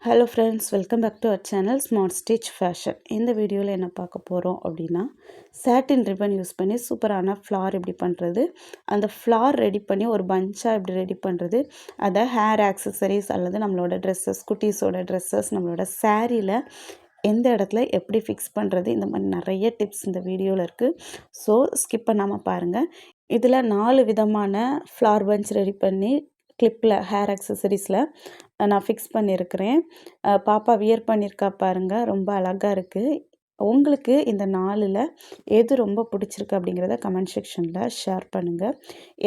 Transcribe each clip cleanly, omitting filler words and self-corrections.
Hello friends, welcome back to our channel smart stitch fashion. இந்த வீடியோவில் என்ன பார்க்க போகிறோம் அப்படின்னா, சாட்டின் ரிப்பன் யூஸ் பண்ணி சூப்பரான ஃப்ளார் எப்படி பண்ணுறது, அந்த ஃப்ளார் ரெடி பண்ணி ஒரு பஞ்சாக எப்படி ரெடி பண்ணுறது, அதை ஹேர் ஆக்சசரிஸ் அல்லது நம்மளோட ட்ரெஸ்ஸஸ், குட்டீஸோட ட்ரெஸ்ஸஸ், நம்மளோட சாரியில் எந்த இடத்துல எப்படி ஃபிக்ஸ் பண்ணுறது, இந்த மாதிரி நிறைய டிப்ஸ் இந்த வீடியோவில் இருக்குது. ஸோ ஸ்கிப் பண்ணாமல் பாருங்கள். இதில் 4 விதமான ஃப்ளார் பஞ்ச் ரெடி பண்ணி கிளிப்பில் ஹேர் ஆக்சசரிஸில் நான் ஃபிக்ஸ் பண்ணியிருக்கிறேன். பாப்பா வியர் பண்ணியிருக்கா பாருங்கள், ரொம்ப அழகாக இருக்குது. உங்களுக்கு இந்த 4ல் எது ரொம்ப பிடிச்சிருக்கு அப்படிங்கிறத கமெண்ட் செக்ஷனில் ஷேர் பண்ணுங்கள்.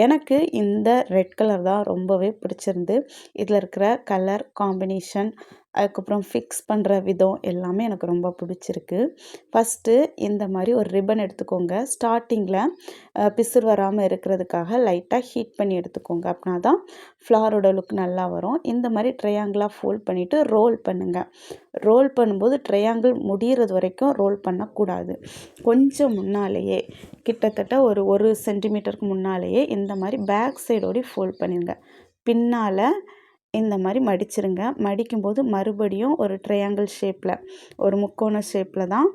எனக்கு இந்த ரெட் கலர் தான் ரொம்பவே பிடிச்சிருந்து. இதில் இருக்கிற கலர் காம்பினேஷன், அதுக்கப்புறம் ஃபிக்ஸ் பண்ணுற விதம் எல்லாமே எனக்கு ரொம்ப பிடிச்சிருக்கு. ஃபஸ்ட்டு இந்த மாதிரி ஒரு ரிப்பன் எடுத்துக்கோங்க. ஸ்டார்டிங்கில் பிசுறு வராமல் இருக்கிறதுக்காக லைட்டாக ஹீட் பண்ணி எடுத்துக்கோங்க. அப்படின்னா தான் ஃப்ளாரோட லுக் நல்லா வரும். இந்த மாதிரி ட்ரையாங்கிளாக ஃபோல்ட் பண்ணிவிட்டு ரோல் பண்ணுங்கள். ரோல் பண்ணும்போது ட்ரையாங்கிள் முடிகிறது வரைக்கும் ரோல் பண்ணக்கூடாது. கொஞ்சம் முன்னாலேயே கிட்டத்தட்ட ஒரு சென்டிமீட்டருக்கு முன்னாலேயே இந்த மாதிரி பேக் சைடோடி ஃபோல்ட் பண்ணிடுங்க. பின்னால் இந்த மாதிரி மடிச்சிருங்க. மடிக்கும்போது மறுபடியும் ஒரு ட்ரையாங்கிள் ஷேப்பில், ஒரு முக்கோண ஷேப்பில் தான்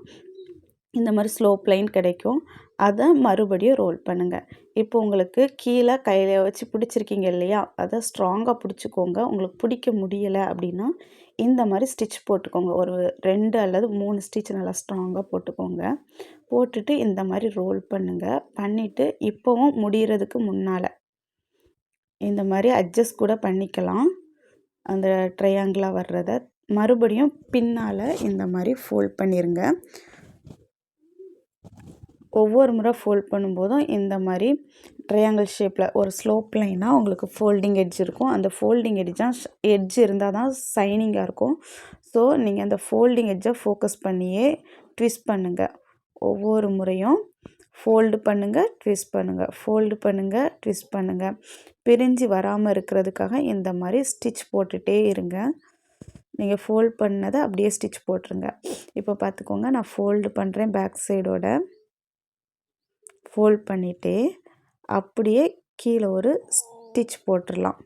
இந்த மாதிரி ஸ்லோப் லைன் கிடைக்கும். அதை மறுபடியும் ரோல் பண்ணுங்கள். இப்போ உங்களுக்கு கீழே கையில் வச்சு பிடிச்சிருக்கீங்க இல்லையா, அதை ஸ்ட்ராங்காக பிடிச்சிக்கோங்க. உங்களுக்கு பிடிக்க முடியலை அப்படின்னா இந்த மாதிரி ஸ்டிச் போட்டுக்கோங்க. ஒரு 2 அல்லது 3 ஸ்டிச் நல்லா ஸ்ட்ராங்காக போட்டுக்கோங்க. போட்டுட்டு இந்த மாதிரி ரோல் பண்ணுங்கள். பண்ணிவிட்டு இப்போவும் முடிகிறதுக்கு முன்னால் இந்த மாதிரி அட்ஜஸ்ட் கூட பண்ணிக்கலாம். அந்த ட்ரையாங்கிளாக வர்றத மறுபடியும் பின்னால் இந்த மாதிரி ஃபோல்ட் பண்ணிடுங்க. ஒவ்வொரு முறை ஃபோல்ட் பண்ணும்போதும் இந்த மாதிரி ட்ரையாங்கிள் ஷேப்பில் ஒரு ஸ்லோப் லைனாக உங்களுக்கு ஃபோல்டிங் எட்ஜ் இருக்கும். அந்த ஃபோல்டிங் எட்ஜ் இருந்தால் தான் ஷைனிங்காக இருக்கும். ஸோ நீங்கள் அந்த ஃபோல்டிங் எட்ஜை ஃபோக்கஸ் பண்ணியே ட்விஸ்ட் பண்ணுங்கள். ஒவ்வொரு முறையும் ஃபோல்டு பண்ணுங்கள், ட்விஸ்ட் பண்ணுங்கள், ஃபோல்டு பண்ணுங்கள், ட்விஸ்ட் பண்ணுங்கள். பிரிஞ்சு வராமல் இருக்கிறதுக்காக இந்த மாதிரி ஸ்டிச் போட்டுகிட்டே இருங்க. நீங்கள் ஃபோல்ட் பண்ணதை அப்படியே ஸ்டிச் போட்டுருங்க. இப்போ பார்த்துக்கோங்க, நான் ஃபோல்டு பண்ணுறேன். பேக் சைடோட ஃபோல்ட் பண்ணிவிட்டு அப்படியே கீழே ஒரு ஸ்டிச் போட்டுடலாம்.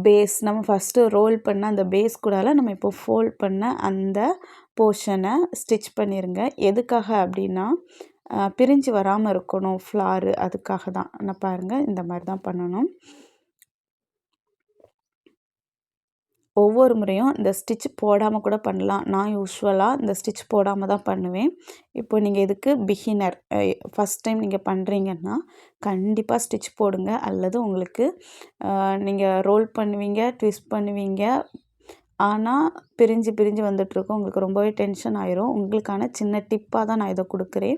பேஸ் நம்ம ஃபஸ்ட்டு ரோல் பண்ண அந்த பேஸ் கூடால நம்ம இப்போ ஃபோல்ட் பண்ண அந்த போர்ஷனை ஸ்டிச் பண்ணிடுங்க. எதுக்காக அப்படின்னா பிரிஞ்சு வராமல் இருக்கணும் ஃப்ளாரு, அதுக்காக தான். நான் பாருங்கள், இந்த மாதிரி தான் பண்ணணும். ஒவ்வொரு முறையும் இந்த ஸ்டிச் போடாமல் கூட பண்ணலாம். நான் யூஸ்வலாக இந்த ஸ்டிச் போடாமல் தான் பண்ணுவேன். இப்போ நீங்கள் இதுக்கு பிகினர் ஃபஸ்ட் டைம் நீங்கள் பண்ணுறீங்கன்னா கண்டிப்பாக ஸ்டிச் போடுங்க. அல்லது உங்களுக்கு நீங்கள் ரோல் பண்ணுவீங்க, ட்விஸ்ட் பண்ணுவீங்க, ஆனால் பிரிஞ்சு பிரிஞ்சு வந்துட்டுருக்கும். உங்களுக்கு ரொம்பவே டென்ஷன் ஆயிரும். உங்களுக்கான சின்ன டிப்பாக தான் நான் இதை கொடுக்குறேன்.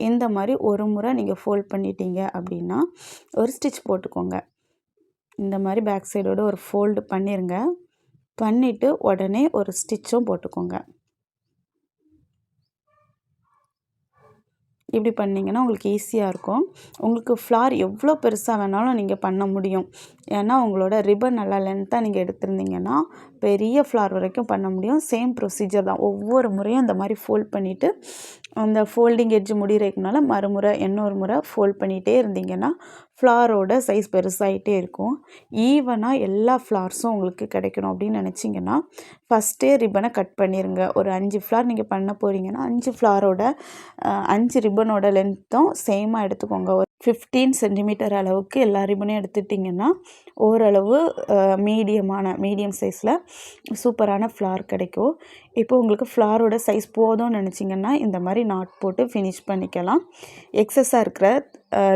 இந்த மாதிரி ஒரு முறை நீங்கள் ஃபோல்ட் பண்ணிட்டீங்க அப்படின்னா ஒரு ஸ்டிச் போட்டுக்கோங்க. இந்த மாதிரி பேக் சைடோடு ஒரு ஃபோல்டு பண்ணிடுங்க. பண்ணிவிட்டு உடனே ஒரு ஸ்டிச்சும் போட்டுக்கோங்க. இப்படி பண்ணிங்கன்னா உங்களுக்கு ஈஸியாக இருக்கும். உங்களுக்கு ஃப்ளார் எவ்வளோ பெருசாக வேணாலும் நீங்கள் பண்ண முடியும். ஏன்னா உங்களோட ரிப்பன் நல்லா லென்த்தாக நீங்கள் எடுத்திருந்தீங்கன்னா பெரிய ஃப்ளார் வரைக்கும் பண்ண முடியும். சேம் ப்ரொசீஜர் தான். ஒவ்வொரு முறையும் இந்த மாதிரி ஃபோல்ட் பண்ணிவிட்டு அந்த ஃபோல்டிங் எட்ஜ் முடிகிறதுக்குனால மறுமுறை இன்னொரு முறை ஃபோல்ட் பண்ணிகிட்டே இருந்தீங்கன்னா ஃப்ளாரோட சைஸ் பெருசாகிட்டே இருக்கும். ஈவனாக எல்லா ஃப்ளார்ஸும் உங்களுக்கு கிடைக்கணும் அப்படின்னு நினச்சிங்கன்னா ஃபஸ்ட்டே ரிப்பனை கட் பண்ணிடுங்க. ஒரு 5 ஃப்ளார் நீங்கள் பண்ண போகிறீங்கன்னா 5 ஃப்ளாரோட 5 ரிப்பனோட லென்த்தும் சேமாக எடுத்துக்கோங்க. ஒரு 15 சென்டிமீட்டர் அளவுக்கு எல்லா ரிப்பனையும் எடுத்துட்டிங்கன்னா ஓரளவு மீடியம் சைஸில் சூப்பரான ஃப்ளார் கிடைக்கும். இப்போ உங்களுக்கு ஃப்ளாரோட சைஸ் போதும்னு நினச்சிங்கன்னா இந்த மாதிரி நாட் போட்டு ஃபினிஷ் பண்ணிக்கலாம். எக்ஸஸாக இருக்கிற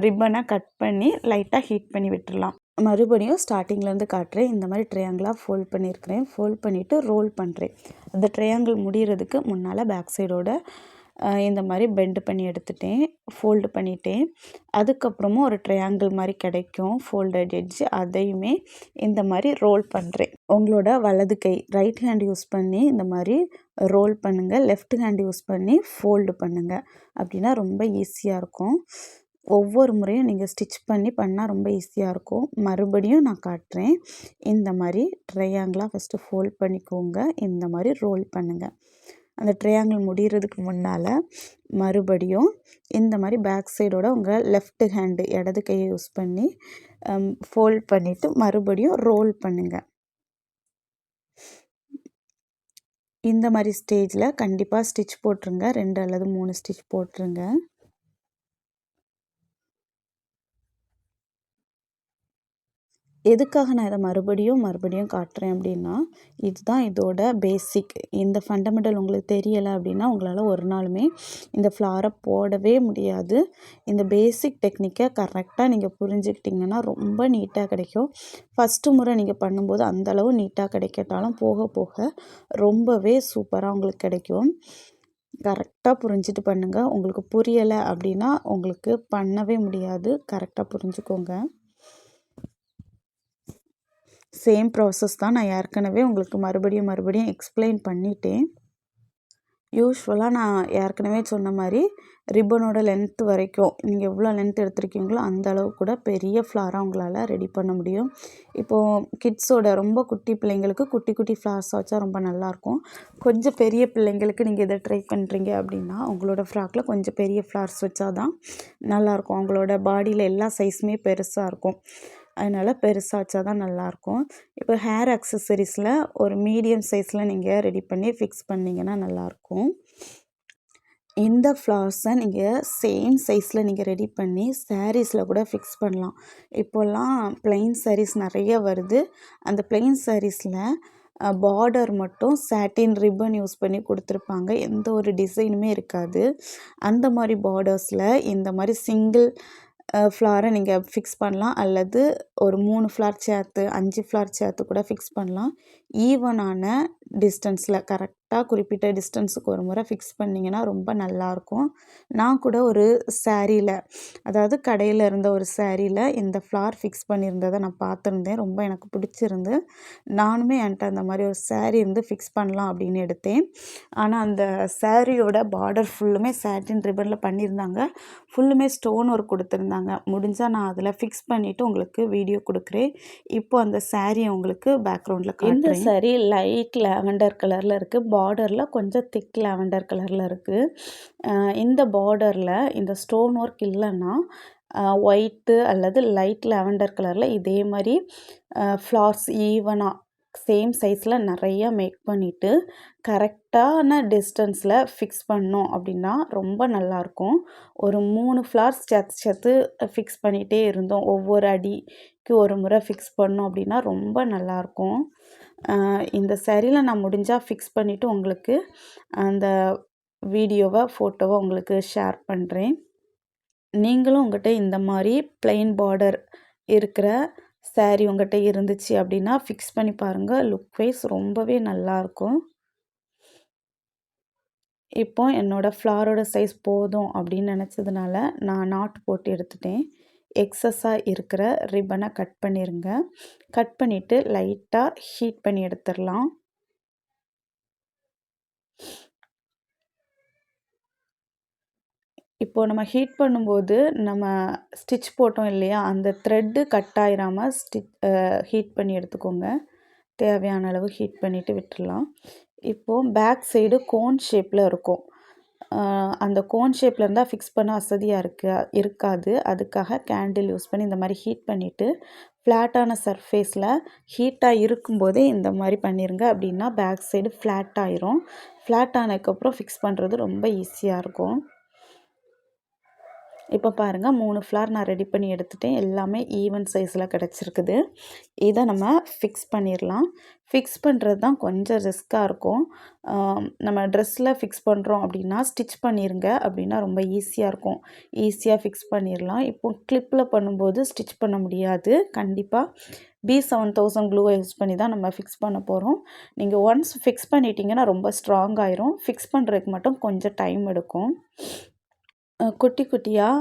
ரிப்பனை கட் பண்ணி லைட்டாக ஹீட் பண்ணி விட்டுடலாம். மறுபடியும் ஸ்டார்டிங்லேருந்து காட்டுறேன். இந்த மாதிரி ட்ரையாங்கிளாக ஃபோல்ட் பண்ணியிருக்கிறேன். ஃபோல்ட் பண்ணிவிட்டு ரோல் பண்ணுறேன். அந்த ட்ரையாங்கிள் முடிகிறதுக்கு முன்னால் பேக் சைடோட இந்த மாதிரி பெண்டு பண்ணி எடுத்துட்டேன், ஃபோல்டு பண்ணிட்டேன். அதுக்கப்புறமும் ஒரு ட்ரையாங்கிள் மாதிரி கிடைக்கும் ஃபோல்டட் எட்ஜ், அதையுமே இந்த மாதிரி ரோல் பண்ணுறேன். உங்களோட வலது கை ரைட் ஹேண்ட் யூஸ் பண்ணி இந்த மாதிரி ரோல் பண்ணுங்கள். லெஃப்ட் ஹேண்ட் யூஸ் பண்ணி ஃபோல்டு பண்ணுங்கள். அப்படின்னா ரொம்ப ஈஸியாக இருக்கும். ஒவ்வொரு முறையும் நீங்கள் ஸ்டிச் பண்ணால் ரொம்ப ஈஸியாக இருக்கும். மறுபடியும் நான் காட்டுறேன். இந்த மாதிரி ட்ரையாங்கிளாக ஃபஸ்ட்டு ஃபோல்ட் பண்ணிக்கோங்க. இந்த மாதிரி ரோல் பண்ணுங்கள். அந்த ட்ரையாங்கிள் முடிகிறதுக்கு முன்னால் மறுபடியும் இந்த மாதிரி பேக் சைடோட உங்கள் லெஃப்ட் ஹேண்டு இடது கையை யூஸ் பண்ணி ஃபோல்ட் பண்ணிவிட்டு மறுபடியும் ரோல் பண்ணுங்கள். இந்த மாதிரி ஸ்டேஜில் கண்டிப்பாக ஸ்டிச் போட்டுருங்க. 2 அல்லது 3 ஸ்டிச் போட்டுருங்க. எதுக்காக நான் இதை மறுபடியும் காட்டுறேன் அப்படின்னா, இதுதான் இதோட பேசிக். இந்த ஃபண்டமெண்டல் உங்களுக்கு தெரியலை அப்படின்னா உங்களால் ஒரு நாளுமே இந்த ஃப்ளாரை போடவே முடியாது. இந்த பேசிக் டெக்னிக்கை கரெக்டாக நீங்கள் புரிஞ்சுக்கிட்டிங்கன்னா ரொம்ப நீட்டாக கிடைக்கும். ஃபஸ்ட்டு முறை நீங்கள் பண்ணும்போது அந்தளவு நீட்டாக கிடைக்கட்டாலும் போக போக ரொம்பவே சூப்பராக உங்களுக்கு கிடைக்கும். கரெக்டாக புரிஞ்சுட்டு பண்ணுங்கள். உங்களுக்கு புரியலை அப்படின்னா உங்களுக்கு பண்ணவே முடியாது. கரெக்டாக புரிஞ்சுக்கோங்க. சேம் ப்ராசஸ் தான். நான் ஏற்கனவே உங்களுக்கு மறுபடியும் எக்ஸ்பிளைன் பண்ணிட்டேன். யூஸ்வலாக நான் ஏற்கனவே சொன்ன மாதிரி ரிப்பனோட லென்த் வரைக்கும் நீங்கள் எவ்வளோ லென்த் எடுத்திருக்கீங்களோ அந்த அளவு கூட பெரிய ஃப்ளாராக உங்களால் ரெடி பண்ண முடியும். இப்போது கிட்ஸோட ரொம்ப குட்டி பிள்ளைங்களுக்கு குட்டி குட்டி ஃப்ளார்ஸ் வச்சா ரொம்ப நல்லாயிருக்கும். கொஞ்சம் பெரிய பிள்ளைங்களுக்கு நீங்கள் இதை ட்ரை பண்ணுறீங்க அப்படின்னா உங்களோட ஃப்ராக்கில் கொஞ்சம் பெரிய ஃப்ளார்ஸ் வச்சா தான் நல்லாயிருக்கும். அவங்களோட பாடியில் எல்லா சைஸுமே பெருசாக இருக்கும். அதனால் பெருசாக வச்சா தான் நல்லாயிருக்கும். இப்போ ஹேர் அக்சசரிஸில் ஒரு மீடியம் சைஸில் நீங்கள் ரெடி பண்ணி ஃபிக்ஸ் பண்ணிங்கன்னா நல்லாயிருக்கும். இந்த ஃப்ளார்ஸை நீங்கள் சேம் சைஸில் நீங்கள் ரெடி பண்ணி சாரீஸில் கூட ஃபிக்ஸ் பண்ணலாம். இப்போல்லாம் ப்ளைன் சாரீஸ் நிறைய வருது. அந்த ப்ளைன் சாரீஸில் பார்டர் மட்டும் சாட்டின் ரிப்பன் யூஸ் பண்ணி கொடுத்துருப்பாங்க. எந்த ஒரு டிசைனுமே இருக்காது. அந்த மாதிரி பார்டர்ஸில் இந்த மாதிரி சிங்கிள் ஃப்ளாரை நீங்கள் ஃபிக்ஸ் பண்ணலாம். அல்லது ஒரு 3 ஃப்ளார் சேர்த்து 5 ஃப்ளார் சேர்த்து கூட ஃபிக்ஸ் பண்ணலாம். ஈவனான டிஸ்டன்ஸில் கரெக்டாக குறிப்பிட்ட டிஸ்டன்ஸுக்கு ஒரு முறை ஃபிக்ஸ் பண்ணிங்கன்னா ரொம்ப நல்லாயிருக்கும். நான் கூட ஒரு சாரியில், அதாவது கடையில் இருந்த ஒரு சாரியில் இந்த ஃப்ளார் ஃபிக்ஸ் பண்ணியிருந்ததை நான் பார்த்துருந்தேன். ரொம்ப எனக்கு பிடிச்சிருந்து நானுமே என்கிட்ட அந்த மாதிரி ஒரு சாரீ இருந்து ஃபிக்ஸ் பண்ணலாம் அப்படின்னு எடுத்தேன். ஆனால் அந்த சாரியோட பார்டர் ஃபுல்லுமே சாட்டின் ரிப்பனில் பண்ணியிருந்தாங்க. ஃபுல்லுமே ஸ்டோன் ஒர்க் கொடுத்துருந்தாங்க. முடிஞ்சால் நான் அதில் ஃபிக்ஸ் பண்ணிவிட்டு உங்களுக்கு வீடியோ கொடுக்குறேன். இப்போ அந்த சாரியை உங்களுக்கு பேக்ரவுண்டில் காட்டுறேன். இந்த சாரி லைட் லாவெண்டர் கலரில் இருக்குது. பார்டரில் கொஞ்சம் திக் லாவெண்டர் கலரில் இருக்குது. இந்த பார்டரில் இந்த ஸ்டோன் ஒர்க் இல்லைன்னா ஒயிட்டு அல்லது லைட் லாவெண்டர் கலரில் இதே மாதிரி ஃப்ளார்ஸ் ஈவனாக சேம் சைஸில் நிறையா மேக் பண்ணிவிட்டு கரெக்டான டிஸ்டன்ஸில் ஃபிக்ஸ் பண்ணோம் அப்படின்னா ரொம்ப நல்லாயிருக்கும். ஒரு 3 ஃப்ளார்ஸ் சேர்த்து ஃபிக்ஸ் பண்ணிகிட்டே இருந்தோம். ஒவ்வொரு அடிக்கு ஒரு முறை ஃபிக்ஸ் பண்ணோம் அப்படின்னா ரொம்ப நல்லாயிருக்கும். இந்த சாரியில் நான் முடிஞ்சால் ஃபிக்ஸ் பண்ணிவிட்டு உங்களுக்கு அந்த வீடியோவை ஃபோட்டோவை உங்களுக்கு ஷேர் பண்ணுறேன். நீங்களும் உங்கள்கிட்ட இந்த மாதிரி ப்ளைன் பார்டர் இருக்கிற சாரி உங்கள்கிட்ட இருந்துச்சு அப்படின்னா ஃபிக்ஸ் பண்ணி பாருங்கள். லுக் வைஸ் ரொம்பவே நல்லாயிருக்கும். இப்போ என்னோடய ஃப்ளாரோட சைஸ் போதும் அப்படின்னு நினச்சதுனால நான் நாட் போட்டு எடுத்துட்டேன். எக்ஸஸாக இருக்கிற ரிப்பனை கட் பண்ணிடுங்க. கட் பண்ணிவிட்டு லைட்டாக ஹீட் பண்ணி எடுத்துடலாம். இப்போது நம்ம ஹீட் பண்ணும்போது நம்ம ஸ்டிச் போட்டோம் இல்லையா, அந்த த்ரெட்டு கட் ஆயிராமல் ஹீட் பண்ணி எடுத்துக்கோங்க. தேவையான அளவு ஹீட் பண்ணிவிட்டு விட்டுடலாம். இப்போது பேக் சைடு கோன் ஷேப்பில் இருக்கும். அந்த கோன் ஷேப்பில் இருந்தால் ஃபிக்ஸ் பண்ண வசதியாக இருக்காது. அதுக்காக கேண்டில் யூஸ் பண்ணி இந்த மாதிரி ஹீட் பண்ணிவிட்டு ஃப்ளாட்டான சர்ஃபேஸில் ஹீட்டாக இருக்கும்போதே இந்த மாதிரி பண்ணிடுங்க. அப்படின்னா பேக் சைடு ஃப்ளாட் ஆயிரும். ஃப்ளாட் ஆனதுக்கப்புறம் ஃபிக்ஸ் பண்ணுறது ரொம்ப ஈஸியாக இருக்கும். இப்போ பாருங்கள் 3 ஃப்ளார் நான் ரெடி பண்ணி எடுத்துட்டேன். எல்லாமே ஈவன் சைஸில் கிடச்சிருக்குது. இதை நம்ம ஃபிக்ஸ் பண்ணிடலாம். ஃபிக்ஸ் பண்ணுறது தான் கொஞ்சம் ரிஸ்க்காக இருக்கும். நம்ம ட்ரெஸ்ஸில் ஃபிக்ஸ் பண்ணுறோம் அப்படின்னா ஸ்டிச் பண்ணிடுங்க அப்படின்னா ரொம்ப ஈஸியாக இருக்கும். ஈஸியாக ஃபிக்ஸ் பண்ணிடலாம். இப்போ கிளிப்பில் பண்ணும்போது ஸ்டிச் பண்ண முடியாது. கண்டிப்பாக B7000 க்ளூவை யூஸ் பண்ணி தான் நம்ம ஃபிக்ஸ் பண்ண போகிறோம். நீங்கள் ஒன்ஸ் ஃபிக்ஸ் பண்ணிட்டீங்கன்னா ரொம்ப ஸ்ட்ராங் ஆயிரும். ஃபிக்ஸ் பண்ணுறதுக்கு மட்டும் கொஞ்சம் டைம் எடுக்கும். குட்டி குட்டியாக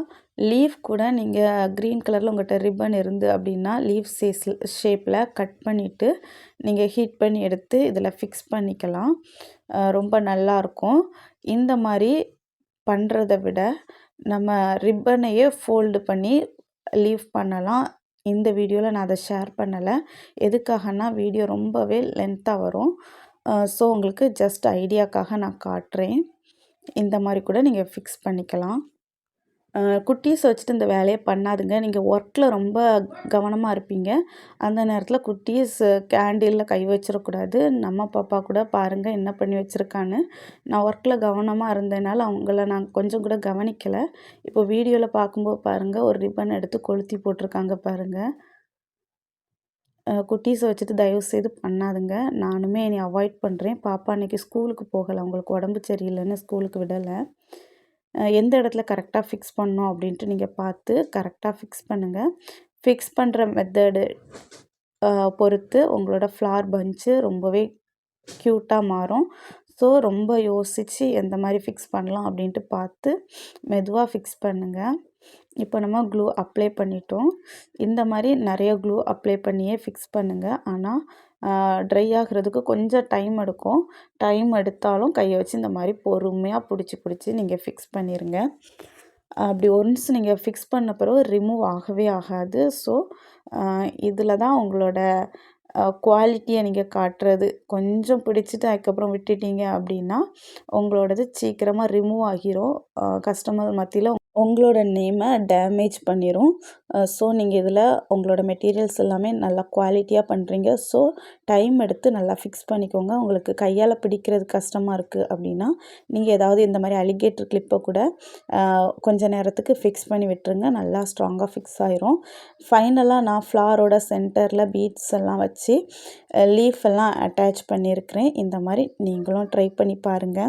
லீஃப் கூட நீங்கள் க்ரீன் கலரில் உங்கள்கிட்ட ரிப்பன் இருந்து அப்படின்னா லீஃப் ஷேப்பில் கட் பண்ணிவிட்டு நீங்கள் ஹீட் பண்ணி எடுத்து இதில் ஃபிக்ஸ் பண்ணிக்கலாம். ரொம்ப நல்லாயிருக்கும். இந்த மாதிரி பண்ணுறத விட நம்ம ரிப்பனையே ஃபோல்டு பண்ணி லீஃப் பண்ணலாம். இந்த வீடியோவில் நான் அதை ஷேர் பண்ணலை. எதுக்காகனா வீடியோ ரொம்பவே லென்த்தாக வரும். ஸோ உங்களுக்கு ஜஸ்ட் ஐடியாக்காக நான் காட்டுறேன். இந்த மாதிரி கூட நீங்கள் ஃபிக்ஸ் பண்ணிக்கலாம். குட்டீஸ வச்சுட்டு இந்த வேலைய பண்ணாதுங்க. நீங்க ஒர்க்ல ரொம்ப கவனமா இருப்பீங்க. அந்த நேரத்தில குட்டீஸ் கேண்டில்ல கை வச்சிடக்கூடாது. நம்ம பாப்பா கூட பாருங்க என்ன பண்ணி வச்சிருக்கான்னு. நான் ஒர்க்ல கவனமா இருந்ததுனால அவங்கள நான் கொஞ்சம் கூட கவனிக்கல. இப்போ வீடியோல பார்க்கும்போது பாருங்க, ஒரு ரிப்பன் எடுத்து கொளுத்தி போட்டிருக்காங்க பாருங்க. குட்டீஸ வச்சுட்டு தயவுசெய்து பண்ணாதுங்க. நானுமே இனி அவாய்ட் பண்றேன். பாப்பா அன்னைக்கு ஸ்கூலுக்கு போகல. அவங்களுக்கு உடம்பு சரியில்லன்னு ஸ்கூலுக்கு விடல. எந்த இடத்துல கரெக்ட்டா ஃபிக்ஸ் பண்ணணும் அப்படின்ட்டு நீங்க பார்த்து கரெக்ட்டா ஃபிக்ஸ் பண்ணுங்க. ஃபிக்ஸ் பண்ற மெத்தடு அ பொறுத்து உங்களோட ஃப்ளார் பஞ்ச்சு ரொம்பவே க்யூட்டா மாறும். ஸோ ரொம்ப யோசிச்சு எந்த மாரி ஃபிக்ஸ் பண்ணலாம் அப்படின்ட்டு பார்த்து மெதுவா ஃபிக்ஸ் பண்ணுங்க. இப்போ நம்ம க்ளூ அப்ளை பண்ணிட்டோம். இந்த மாரி நெறைய க்ளூ அப்ளை பண்ணியே ஃபிக்ஸ் பண்ணுங்க. ஆனா ட்ரை ஆகுறதுக்கு கொஞ்சம் டைம் எடுக்கும். டைம் எடுத்தாலும் கைய வச்சு இந்த மாரி பொறுமையா புடிச்சு, புடிச்சு நீங்க ஃபிக்ஸ் பண்ணிருங்க. அப்படி ஒன்ஸ் நீங்க ஃபிக்ஸ் பண்ண பிறகு ரிமூவ் ஆகவே ஆகாது. ஸோ இதில தான் உங்களோட குவாலிட்டிய நீங்க காட்டுறது. கொஞ்சம் பிடிச்சிட்டு அதுக்கப்புறம் விட்டுட்டீங்க அப்படின்னா, உங்களோடது சீக்கிரமா ரிமூவ் ஆகிரும். கஸ்டமர் மத்தியில உங்களோட நேம டேமேஜ் பண்ணிரும். ஸோ நீங்க இதில உங்களோட மெட்டீரியல்ஸ் எல்லாமே நல்லா குவாலிட்டியா பண்றீங்க. ஸோ டைம் எடுத்து நல்லா ஃபிக்ஸ் பண்ணிக்கோங்க. உங்களுக்கு கையால பிடிக்கிறது கஷ்டமா இருக்கு அப்படின்னா, நீங்க ஏதாவது இந்த மாரி அலிகேட்டர் கிளிப்ப கூட கொஞ்ச நேரத்துக்கு ஃபிக்ஸ் பண்ணி விட்டுருங்க. நல்லா ஸ்ட்ராங்கா ஃபிக்ஸ் ஆயிரும். ஃபைனலா நான் ஃப்ளாரோட சென்டர்ல பீட்ஸ் எல்லாம் வச்சு லீஃப் எல்லாம் அட்டாச் பண்ணியிருக்கிறேன். இந்த மாரி நீங்களும் ட்ரை பண்ணி பாருங்க.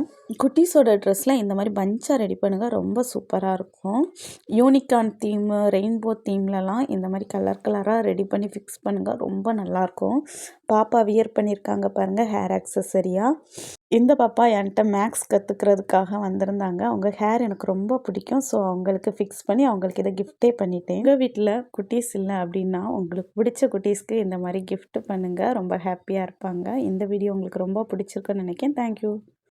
குட்டீஸோட ட்ரெஸ்ல இந்த மாரி பஞ்ச்சா ரெடி பண்ணுங்க. ரொம்ப சூப்பரா இருக்கும். யூனிகார்ன் தீமு, ரெயின்போ தீம்லலாம் இந்த மாரி கலர் கலரா ரெடி பண்ணி ஃபிக்ஸ் பண்ணுங்க. ரொம்ப நல்லாயிருக்கும். பாப்பா வியர் பண்ணியிருக்காங்க பாருங்க ஹேர் ஆக்சஸரியா. இந்த பாப்பா என்ட்ட மேக்ஸ் கத்துக்கிறதுக்காக வந்திருந்தாங்க. அவங்க ஹேர் எனக்கு ரொம்ப பிடிக்கும். ஸோ அவங்களுக்கு ஃபிக்ஸ் பண்ணி அவங்களுக்கு இத கிஃப்ட்டே பண்ணிட்டேன். உங்க வீட்ல குட்டீஸ் இல்ல அப்படின்னா, உங்களுக்கு பிடிச்ச குட்டீஸ்க்கு இந்த மாரி கிஃப்ட் பண்ணுங்க. ரொம்ப ஹேப்பியா இருப்பாங்க. இந்த வீடியோ உங்களுக்கு ரொம்ப பிடிச்சிருக்குன்னு நினைக்கிறேன். Thank you.